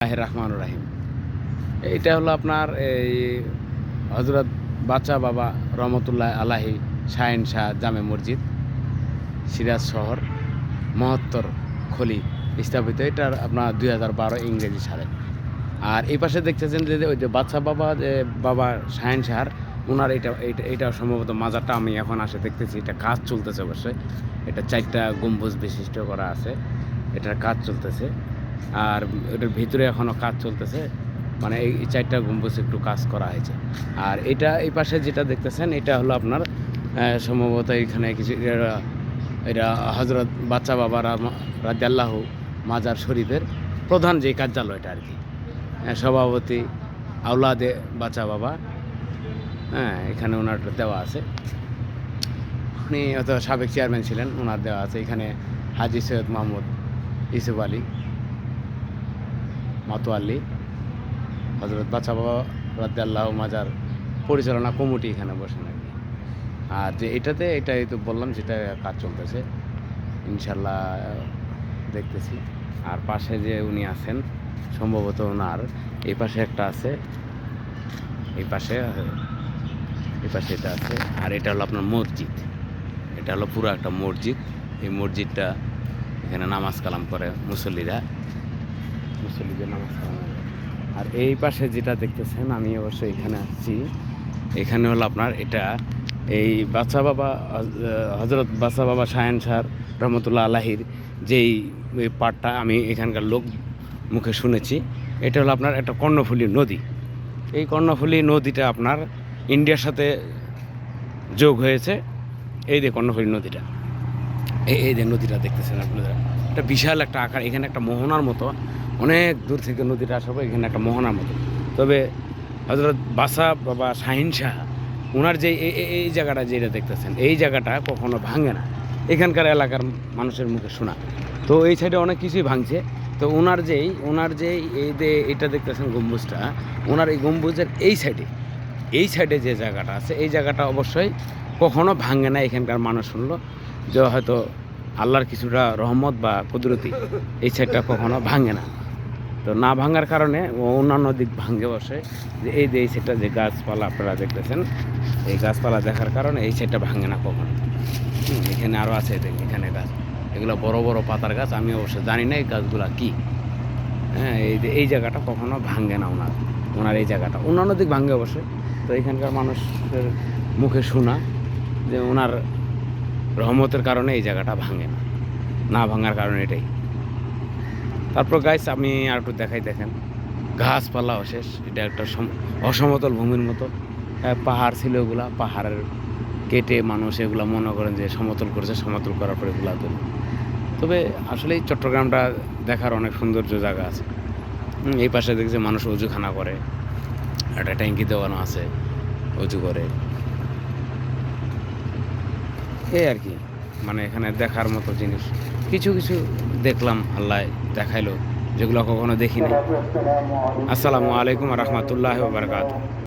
রহমান রাহিম। এইটা হলো আপনার এই হজরত বাচ্চা বাবা রহমতুল্লাহ আলাহি শাহিন শাহ জামে মসজিদ, সিরাজ শহর, মহত্তর খলি স্থাপিত। এটার আপনার 2012 ইংরেজি সালে। আর এই পাশে দেখতেছেন যে ওই যে বাচ্চা বাবা যে বাবা শাহিন শাহর ওনার এটা সম্ভবত মাজারটা আমি এখন আসে দেখতেছি। এটা কাজ চলতেছে অবশ্যই। এটা 4টা গম্বুজ বিশিষ্ট করা আছে, এটার কাজ চলতেছে। আর এটার ভিতরে এখনও কাজ চলতেছে, মানে এই 4টা গম্বুজ একটু কাজ করা হয়েছে। আর এটা এই পাশে যেটা দেখতেছেন এটা হলো আপনার সম্ভবত এখানে কিছু এটা হজরত বাচ্চা বাবা রাদিয়াল্লাহু মাজার শরীফের প্রধান যে কার্যালয়টা আর কি, সভাপতি আওলাদে বাচ্চা বাবা, এখানে ওনার দেওয়া আছে। উনি হয়তো সাবেক চেয়ারম্যান ছিলেন, ওনার দেওয়া আছে। এখানে হাজি সৈয়দ মাহমুদ ইউসুফ আলী মাতোয়াল্লি হজরত বাচ্চা বাবা রাদিয়াল্লাহু মাজার পরিচালনা কমিটি এখানে বসেন আর কি। আর যে এটাই তো বললাম যেটা কাজ চলতেছে, ইনশাল্লাহ দেখতেছি। আর পাশে যে উনি আছেন সম্ভবত ওনার এই পাশে একটা আছে, এই পাশে এটা আছে। আর এটা হলো আপনার মসজিদ, এটা হলো পুরো একটা মসজিদ। এই মসজিদটা এখানে নামাজ কালাম করে মুসল্লিদের নামাজ কালাম। আর এই পাশে যেটা দেখতেছেন আমি অবশ্যই এখানে আসছি, এখানে হলো আপনার এটা এই বাচ্চা বাবা হজরত বাচ্চা বাবা শাহিন শাহ রহমতুল্লাহ আলাহির যেই পাঠটা আমি এখানকার লোক মুখে শুনেছি। এটা হলো আপনার একটা কর্ণফুলী নদী। এই কর্ণফুলী নদীটা আপনার ইন্ডিয়ার সাথে যোগ হয়েছে। এই যে কর্ণফুলী নদীটা, এই যে নদীটা দেখতেছেন আপনারা, এটা বিশাল একটা আকার। এখানে একটা মোহনার মতো, অনেক দূর থেকে নদীটা আসার পর এখানে একটা মোহনার মতো। তবে হজরত বাচ্চা বাবা শাহিন শাহ ওনার যে এই জায়গাটা যেটা দেখতেছেন, এই জায়গাটা কখনো ভাঙে না, এখানকার এলাকার মানুষের মুখে শোনা। তো এই সাইডে অনেক কিছুই ভাঙছে। তো ওনার যেই এই যে এটা দেখতেছেন গম্বুজটা, ওনার এই গম্বুজের এই সাইডে যে জায়গাটা আছে, এই জায়গাটা অবশ্যই কখনো ভাঙে না। এখানকার মানুষ শুনলো যে হয়তো আল্লাহর কিছুটা রহমত বা কুদরতি, এই সাইডটা কখনো ভাঙে না। তো না ভাঙার কারণে অন্যান্য দিক ভাঙে বসে। যে এই সাইডটা যে গাছপালা আপনারা দেখতেছেন, এই গাছপালা দেখার কারণে এই সাইডটা ভাঙে না কখনো। এখানে আরও আছে, এখানে গাছ, এগুলো বড় বড় পাতার গাছ। আমি অবশ্য জানি না এই গাছগুলা কী। এই জায়গাটা কখনো ভাঙে না ওনার এই জায়গাটা। অন্যান্য দিক ভাঙে অবশ্যই। তো এখানকার মানুষের মুখে শোনা যে ওনার রহমতের কারণে এই জায়গাটা ভাঙে না ভাঙার কারণে এটাই। তারপর গাছ আমি আর একটু দেখেন, গাছপালা অশেষ। এটা একটা অসমতল ভূমির মতো, পাহাড় ছিল, ওগুলা পাহাড়ের কেটে মানুষ এগুলা মনে করেন যে সমতল করেছে, সমতল করার পরে এগুলা তৈরি। তবে আসলে এই চট্টগ্রামটা দেখার অনেক সৌন্দর্য জায়গা আছে। এই পাশে দেখছি মানুষ অজুখানা করে, একটা ট্যাঙ্কি দেওয়ানো আছে, অজু করে, এই আর কি। মানে এখানে দেখার মতো জিনিস কিছু দেখলাম, আল্লাহ দেখাইলো, যেগুলো কখনো দেখি নাই। আসসালামু আলাইকুম রহমতুল্লাহ বারাকাতুহু।